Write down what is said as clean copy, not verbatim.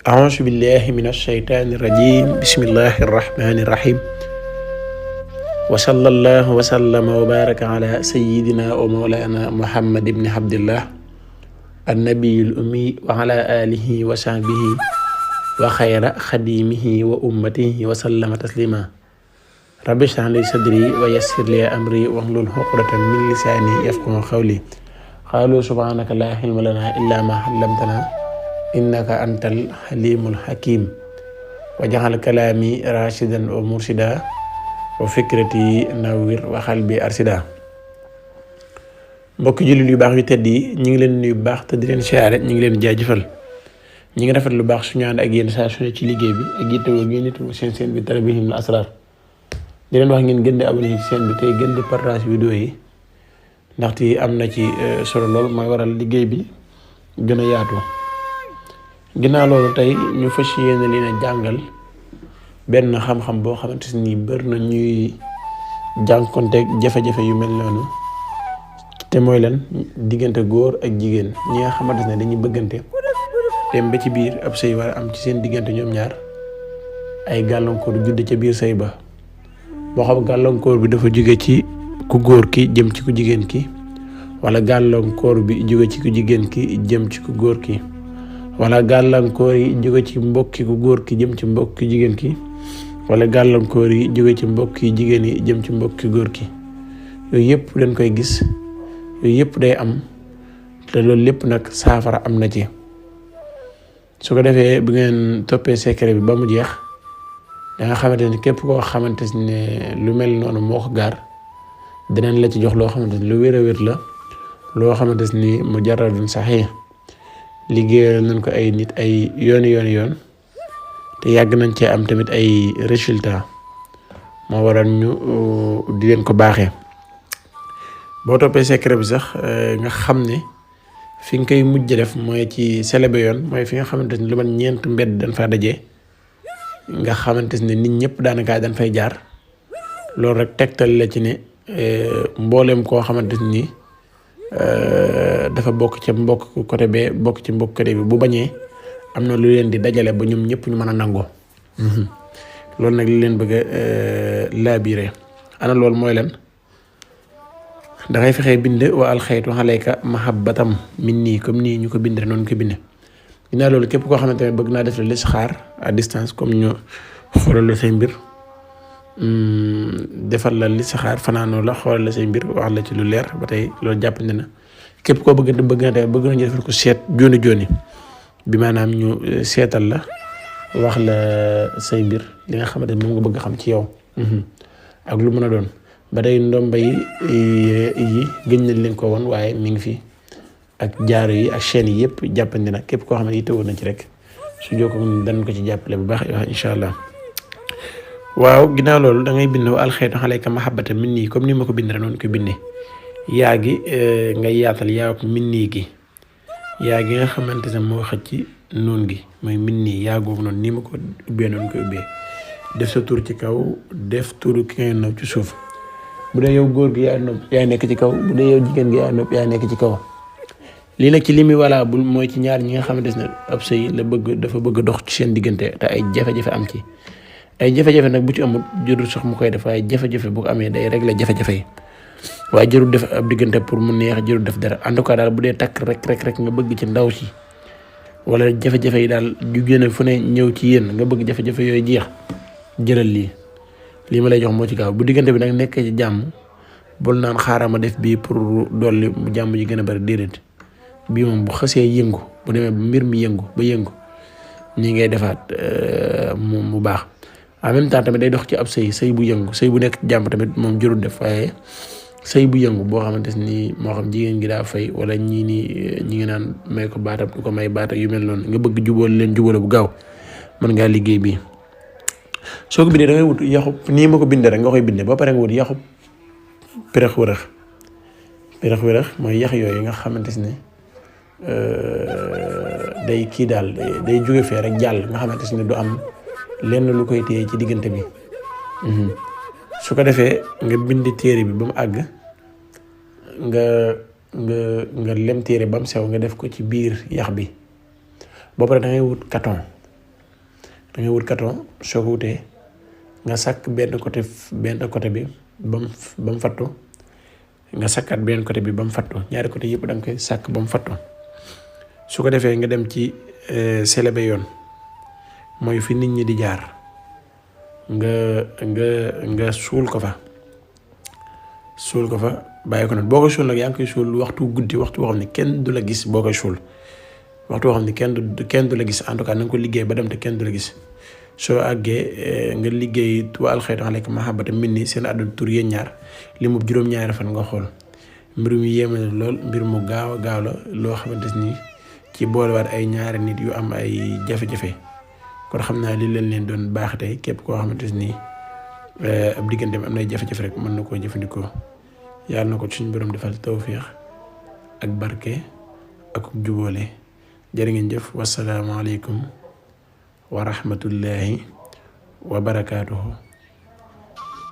أعوذ بالله من الشيطان الرجيم بسم الله الرحمن الرحيم وصلى الله وسلم وبارك على سيدنا ومولانا محمد بن عبد الله النبي الأمي وعلى آله وصحبه وخير خديمه وأمته وسلم تسليما رب اشرح لي صدري ويسر لي أمري واحلل عقدة من لساني يفقهوا قولي قالوا سبحانك لا علم لنا إلا ما علمتنا إنك أنت الحليم الحكيم وجعل كلامي راشدا ومرشدا وفكرتي نوير وقلبي أرشدا mbokk jullit yu baax yu tedd yi ñu ngi leen nuyu bu baax te di leen siyaare ñu ngi leen jaajëfal ñu ngi rafet lu baax suñu ànd ak yéen saa su ne ci liggéey bi ak yittewoo gi nit seen bi Tarbiyahil Asrar di leen wax ngeen gën di abonné ci seen bi tey gën di partage vidéo yi ndaxte am na ci solo lool mooy waral liggéey bi gën a yaatu ginnaaw loolu tey ñu fas yéene leen a jàngal benn xam-xam boo xamante ni bër na ñuy jànkonteeg jafe-jafe yu mel noonu te mooy lan diggante góor ak jigéen ñi nga xamante ne dañuy bëggante dem ba ci biir ab sëy war a am ci seen diggante ñoom ñaar ay gàllankoor judd ca biir sëy ba moo xam gàllankoor bi dafa jóge ci ku góor ki jëm ci ku jigéen ki wala gàllankoor bi jóge ci ku jigéen ki jëm ci ku góor ki wala gàllankoor yi jóge ci mbokki ku góor ki jëm ci mbokki jigéen ki wala gàllankoor yi jóge ci mbokki jigéen yi jëm ci mbokki góor ki yooyu yëpp dañ koy gis yooyu yëpp day am te loolu lépp nag saafara am na ci su ko defee bu ngeen toppee secret bi ba mu jeex da nga xamante ne képp koo xamante ne lu mel noonu moo ko gaar dinañ la ci jox loo xamante ni lu wér a wér la loo xamante ni mu jaradun saxee liggéeyal nañ ko ay nit ay yoon te yàgg nañ cee am tamit ay résultat moo waral ñu di leen ko baaxee boo toppee secret bi sax nga xam ne fi nga koy mujj def mooy ci célébé yoon mooy fi nga xamante ni lu man ñeent mbedd dañ faa daje nga xamante ne nit ñëpp daanaka dañ fay jaar loolu rek tegtal la ci ne mboolem koo xamante ni dafa bokk ca mbokk côté bee bokk ci mbokk côté bi bu bañee am na lu leen di dajale ba ñoom ñëpp ñu mën a nangoo loolu nag li leen bëgg a laabiré ana loolu mooy leen dangay fexee bind wa alxaytu alayka mahabbatam minni comme nii ñu ko bindee noonu ñu ko bindee ginnaaw loolu képp koo xamante ne bëgg naa def la listixaar à distance comme ñu xoolal la say mbir defal la listixaar fanaanoo la xoolal la say mbir wax la ci lu leer ba tey loolu jàppandi na képp koo bëgg nañu defal ko seet jooni bi maanaam ñu seetal la wax la say mbir li nga xamante ne moom nga bëgg xam ci yow ak lu mën a doon ba tey ndomba yi gëj nañ leen ko woon waaye mi ngi fi ak jaaro yi ak chaîne yi yëpp jàppandi na képp koo xam ne yittewoo na ci rek su jokkoo dañ ko ci jàppale bu baax incha allah. waaw ginnaaw loolu da ngay bind wa alxaytu alayka mahabbata minni comme ni ma ko bindee noonu ko bindee yaa gi ngay yaatal yaa ko minni gi yaa gi nga xamante ne moo xëcc ci noon gi mooy minni yaa googu noonu ni ma ko ubbee noonu ko ubbee def sa tur ci kaw def turu ki ngay nopp ci suuf bu dee yow góor gi yaa nopp yaa nekk ci kaw bu dee yow jigéen gi yaa nopp yaa nekk ci kaw. lii nag ci li muy valable mooy ci ñaar ñi nga xamante ne ab sëy la dafa bëgg dox ci seen diggante te ay jafe-jafe am ci ay jafe-jafe nag bu ci amul jërul sax mu koy def waaye jafe-jafe bu ko amee day régler jafe-jafe yi waaye jërul def ab diggante pour mu neex jërul def dara en tout cas daal bu dee takk rek nga bëgg ci ndaw si wala jafe-jafe yi daal ju génne fu ne ñëw ci yéen nga bëgg jafe-jafe yooyu jeex jëlal lii ma lay jox moo ci gaaw bu diggante bi nag nekkee ci jàmm bul naan xaaral ma def bii pour dolli jàmm ji gën a bari déedéet bii moom bu xasee yëngu bu demee ba mbir mi yëngu nii ngay defaat mu baax en même temps tamit day dox ci ab sëy bu yëngu sëy bu nekk jàmm tamit moom jërul def waaye sëy bu yëngu boo xamante ni moo xam jigéen gi daa fay wala ñii nii ñi ngi naan may ko baatam du ko may baata yu mel noonu nga bëgg leen jubóole bu gaaw mën ngaa liggéey bii soo ko bindee da ngay wut yaxub nii ma ko bindee rek nga koy bindee ba pare nga wut yaxub pérex wërëx mooy yax yooyu nga xamante ne day kii daal day jóge fee rek jàll nga xamante ne du am lenn lu koy téye ci diggante bi su ko defee nga bind téere bi ba mu àgg nga lem téere ba mu sew nga def ko ci biir yax bi ba pare da ngay wut carton da ngay wut carton soo ko wutee nga sàkk benn côté bi ba mu fattu nga sakkaat beneen côté bi ba mu fattu ñaari côté yëpp da nga koy sàkk ba mu fattu su ko defee nga dem ci selebe yoon mooy fi nit ñi di jaar nga suul ko fa bàyyi ko noonu boo koy suul nag yaa ngi koy suul waxtu guddi waxtu boo xam ne kenn du la gis boo koy suul waxtu boo xam ne kenn du la gis en tout cas na nga ko liggéey ba dem te kenn du la gis soo àggee nga liggéey wa alxaytu aleyka mahabbata minni seen àdduna tur yéen ñaar li mu juróom-ñaari fan nga xool mbir mu yéeme na lool mbir mu gaaw a gaaw la loo xamante ni ci boolewaat ay ñaari nit yu am ay jafe-jafe kon xam naa li leen doon baax tey képp koo xamante ni ab digganteem am na ay jafe-jafe rek mën na koo jëfandikoo yàlla na ko suñu borom defal tawfiix ak barke ak jubóole jërë ngeen jëf wasalaamaaleykum wa rahmatullahi wa barakaatuhu